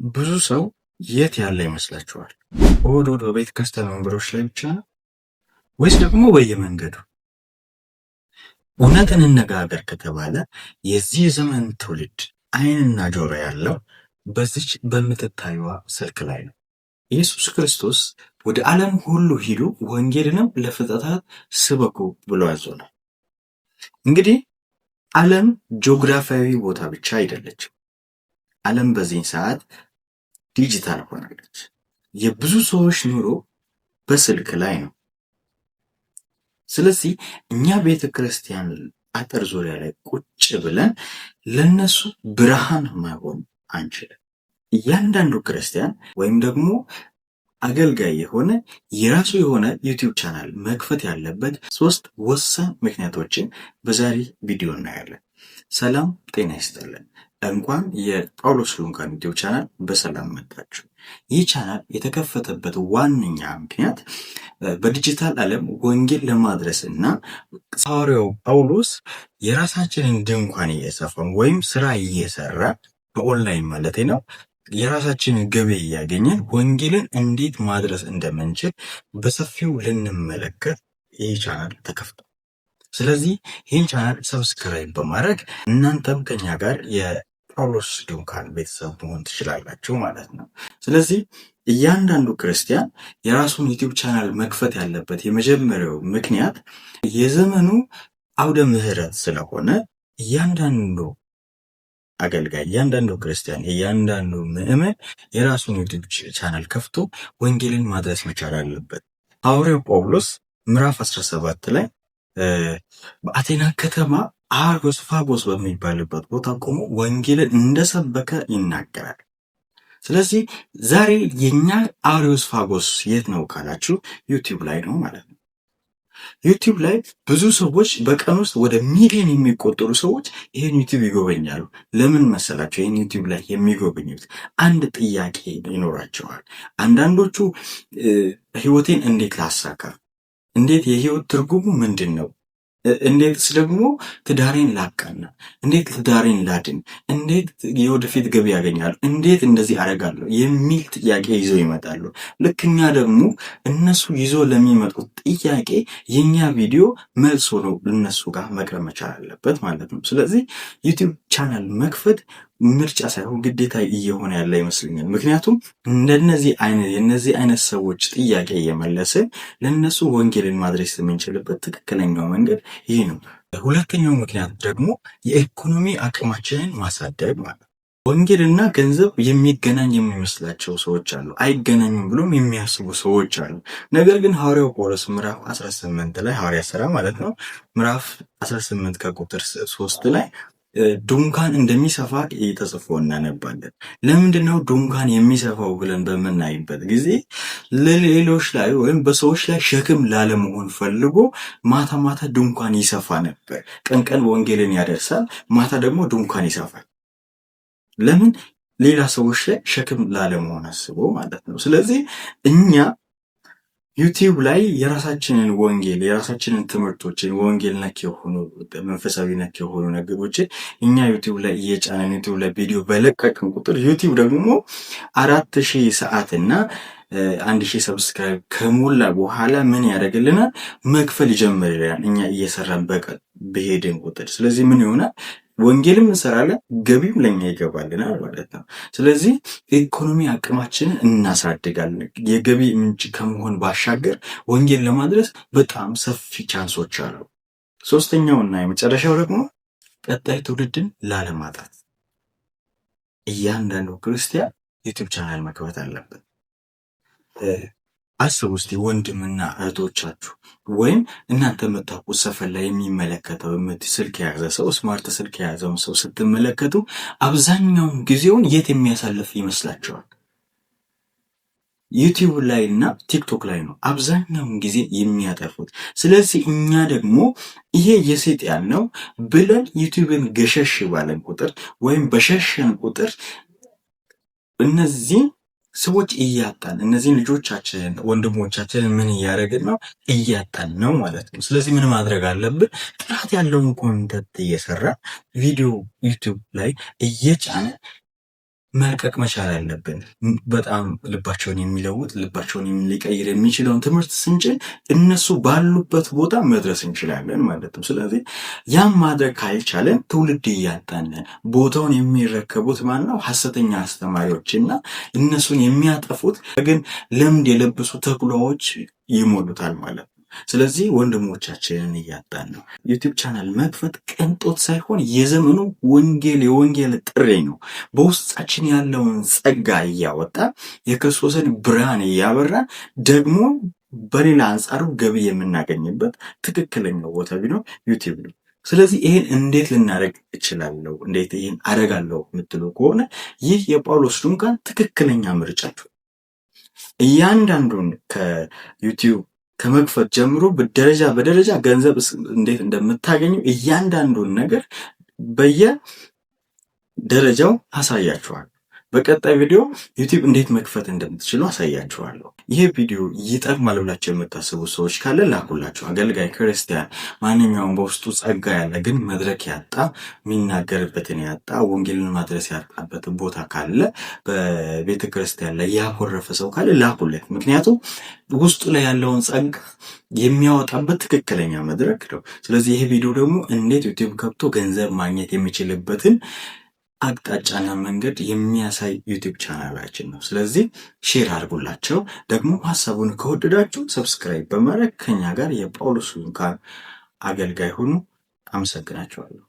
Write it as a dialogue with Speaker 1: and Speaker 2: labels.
Speaker 1: ብዙ ሰው የት ያለ ይመስላችኋል? እሑድ እሑድ በቤተ ክርስቲያን ወንበሮች ላይ ብቻ ነው ወይስ ደግሞ በየመንገዱ? እውነት እንነጋገር ከተባለ የዚህ ዘመን ትውልድ ዓይንና ጆሮ ያለው በዚች በምትታዩዋ ስልክ ላይ ነው። ኢየሱስ ክርስቶስ ወደ ዓለም ሁሉ ሂዱ ወንጌልንም ለፍጥረታት ስበኩ ብሎ አዞናል። እንግዲህ ዓለም ጂኦግራፊያዊ ቦታ ብቻ አይደለችም። ዓለም በዚህ ሰዓት ዲጂታል ሆናለች። የብዙ ሰዎች ኑሮ በስልክ ላይ ነው። ስለዚህ እኛ ቤተ ክርስቲያን አጥር ዙሪያ ላይ ቁጭ ብለን ለነሱ ብርሃን መሆን አንችልም። እያንዳንዱ ክርስቲያን ወይም ደግሞ አገልጋይ የሆነ የራሱ የሆነ ዩቲዩብ ቻናል መክፈት ያለበት 3 ወሳኝ ምክንያቶችን በዛሬ ቪዲዮ እናያለን። ሰላም ጤና ይስጥልን። እንኳን የጳውሎስ ሉንካን ዩቲዩብ ቻናል በሰላም መጣችሁ። ይህ ቻናል የተከፈተበት ዋነኛ ምክንያት በዲጂታል ዓለም ወንጌል ለማድረስ እና ሐዋርያው ጳውሎስ የራሳችንን ድንኳን እየሰፋን ወይም ስራ እየሰራ በኦንላይን ማለት ነው የራሳችንን ገቢ እያገኘን ወንጌልን እንዴት ማድረስ እንደምንችል በሰፊው ልንመለከት ይህ ቻናል ተከፍቷል። ስለዚህ ይህን ቻናል ሰብስክራይብ በማድረግ እናንተም ከኛ ጋር የጳውሎስ ሉንካን ቤተሰብ መሆን ትችላላችሁ ማለት ነው። ስለዚህ እያንዳንዱ ክርስቲያን የራሱን ዩቲዩብ ቻናል መክፈት ያለበት የመጀመሪያው ምክንያት የዘመኑ አውደ ምሕረት ስለሆነ እያንዳንዱ አገልጋይ፣ እያንዳንዱ ክርስቲያን፣ እያንዳንዱ ምዕመን የራሱን ዩቲዩብ ቻናል ከፍቶ ወንጌልን ማድረስ መቻል አለበት። ሐዋርያው ጳውሎስ ምዕራፍ 17 ላይ በአቴና ከተማ አርዮስፋጎስ በሚባልበት ቦታ ቆሞ ወንጌልን እንደሰበከ ይናገራል። ስለዚህ ዛሬ የኛ አርዮስፋጎስ የት ነው ካላችሁ ዩቲዩብ ላይ ነው ማለት ነው። ዩቲዩብ ላይ ብዙ ሰዎች በቀን ውስጥ ወደ ሚሊዮን የሚቆጠሩ ሰዎች ይህን ዩቲዩብ ይጎበኛሉ። ለምን መሰላቸው? ይህን ዩቲዩብ ላይ የሚጎበኙት አንድ ጥያቄ ይኖራቸዋል። አንዳንዶቹ ህይወቴን እንዴት ላሳካ፣ እንዴት የህይወት ትርጉሙ ምንድን ነው፣ እንዴትስ ደግሞ ትዳሬን ላቃና፣ እንዴት ትዳሬን ላድን፣ እንዴት የወደፊት ገቢ ያገኛሉ፣ እንዴት እንደዚህ አደርጋለሁ የሚል ጥያቄ ይዘው ይመጣሉ። ልክ እኛ ደግሞ እነሱ ይዞ ለሚመጡት ጥያቄ የኛ ቪዲዮ መልስ ሆኖ እነሱ ጋር መቅረብ መቻል አለበት ማለት ነው። ስለዚህ ዩቲዩብ ቻናል መክፈት ምርጫ ሳይሆን ግዴታ እየሆነ ያለ ይመስለኛል። ምክንያቱም የነዚህ አይነት ሰዎች ጥያቄ እየመለስን ለነሱ ወንጌልን ማድረስ የምንችልበት ትክክለኛው መንገድ ይህ ነው። ሁለተኛው ምክንያት ደግሞ የኢኮኖሚ አቅማችንን ማሳደግ ማለት ነው። ወንጌልና ገንዘብ የሚገናኝ የሚመስላቸው ሰዎች አሉ፣ አይገናኙም ብሎም የሚያስቡ ሰዎች አሉ። ነገር ግን ሐዋርያው ጳውሎስ ምዕራፍ 18 ላይ ሐዋርያ ሥራ ማለት ነው ምዕራፍ 18 ከቁጥር 3 ላይ ድንኳን እንደሚሰፋ ተጽፎ እናነባለን። ለምንድነው ድንኳን የሚሰፋው ብለን በምናይበት ጊዜ ለሌሎች ላይ ወይም በሰዎች ላይ ሸክም ላለመሆን ፈልጎ ማታ ማታ ድንኳን ይሰፋ ነበር። ቀን ቀን ወንጌልን ያደርሳል፣ ማታ ደግሞ ድንኳን ይሰፋል። ለምን? ሌላ ሰዎች ላይ ሸክም ላለመሆን አስቦ ማለት ነው። ስለዚህ እኛ ዩቲዩብ ላይ የራሳችንን ወንጌል የራሳችንን ትምህርቶችን ወንጌል ነክ የሆኑ መንፈሳዊ ነክ የሆኑ ነገሮችን እኛ ዩቲዩብ ላይ እየጫነን ዩቲዩብ ላይ ቪዲዮ በለቀቅን ቁጥር ዩቲዩብ ደግሞ 4000 ሰዓት እና 1000 ሰብስክራይብ ከሞላ በኋላ ምን ያደርግልናል? መክፈል ይጀምራል እኛ እየሰራን በሄድን ቁጥር። ስለዚህ ምን ይሆናል? ወንጌልም እንሰራለን፣ ገቢም ለኛ ይገባልናል ማለት ነው። ስለዚህ ኢኮኖሚ አቅማችንን እናሳድጋለን። የገቢ ምንጭ ከመሆን ባሻገር ወንጌል ለማድረስ በጣም ሰፊ ቻንሶች አሉ። ሶስተኛውና የመጨረሻው ደግሞ ቀጣይ ትውልድን ላለማጣት እያንዳንዱ ክርስቲያን ዩቲዩብ ቻናል መክፈት አለበት። አስቡ እስቲ ወንድምና እህቶቻችሁ ወይም እናንተ የምታውቁት ሰፈር ላይ የሚመለከተው ስልክ የያዘ ሰው ስማርት ስልክ የያዘውን ሰው ስትመለከቱ አብዛኛውን ጊዜውን የት የሚያሳልፍ ይመስላችኋል? ዩቲዩብ ላይ እና ቲክቶክ ላይ ነው አብዛኛውን ጊዜ የሚያጠፉት። ስለዚህ እኛ ደግሞ ይሄ የሰይጣን ነው ብለን ዩቲዩብን ገሸሽ ባለን ቁጥር ወይም በሸሸን ቁጥር እነዚህ ሰዎች እያጣን እነዚህን ልጆቻችንን ወንድሞቻችንን ምን እያደረግን ነው? እያጣን ነው ማለት ነው። ስለዚህ ምን ማድረግ አለብን? ጥራት ያለውን ኮንተንት እየሰራ ቪዲዮ ዩቲዩብ ላይ እየጫነ መልቀቅ መቻል አለብን። በጣም ልባቸውን የሚለውጥ ልባቸውን ሊቀይር የሚችለውን ትምህርት ስንጭን እነሱ ባሉበት ቦታ መድረስ እንችላለን ማለት ነው። ስለዚህ ያም ማድረግ ካልቻለን ትውልድ እያጣንን ቦታውን የሚረከቡት ማነው? ሐሰተኛ አስተማሪዎችና እነሱን የሚያጠፉት ግን ልምድ የለበሱ ተኩላዎች ይሞሉታል ማለት ነው። ስለዚህ ወንድሞቻችንን እያጣን ነው። ዩቲዩብ ቻናል መክፈት ቅንጦት ሳይሆን የዘመኑ የወንጌል ጥሪ ነው። በውስጣችን ያለውን ጸጋ እያወጣ የክርስቶስን ብርሃን እያበራ ደግሞ በሌላ አንጻሩ ገቢ የምናገኝበት ትክክለኛው ቦታ ቢኖር ዩቲዩብ ነው። ስለዚህ ይህን እንዴት ልናደርግ እችላለሁ፣ እንዴት ይህን አደርጋለሁ የምትሉ ከሆነ ይህ የጳውሎስ ድንኳን ትክክለኛ ምርጫችሁ። እያንዳንዱን ከዩቲዩብ ከመክፈት ጀምሮ በደረጃ በደረጃ ገንዘብ እንዴት እንደምታገኙ እያንዳንዱን ነገር በየደረጃው አሳያችኋል። በቀጣይ ቪዲዮ ዩቲዩብ እንዴት መክፈት እንደምትችሉ አሳያችኋለሁ። ይህ ቪዲዮ ይጠቅማል ብላችሁ የምታስቡ ሰዎች ካለ ላኩላችሁ። አገልጋይ ክርስቲያን፣ ማንኛውም በውስጡ ጸጋ ያለ ግን መድረክ ያጣ የሚናገርበትን ያጣ ወንጌልን ማድረስ ያጣበት ቦታ ካለ በቤተ ክርስቲያን ላይ ያኮረፈ ሰው ካለ ላኩለት። ምክንያቱም ውስጡ ላይ ያለውን ጸጋ የሚያወጣበት ትክክለኛ መድረክ ነው። ስለዚህ ይሄ ቪዲዮ ደግሞ እንዴት ዩቲዩብ ከብቶ ገንዘብ ማግኘት የሚችልበትን አቅጣጫና መንገድ የሚያሳይ ዩቲዩብ ቻናላችን ነው። ስለዚህ ሼር አድርጉላቸው። ደግሞ ሀሳቡን ከወደዳችሁ ሰብስክራይብ በማድረግ ከኛ ጋር የጳውሎስ ድንኳን አገልጋይ ሁኑ። አመሰግናችኋለሁ።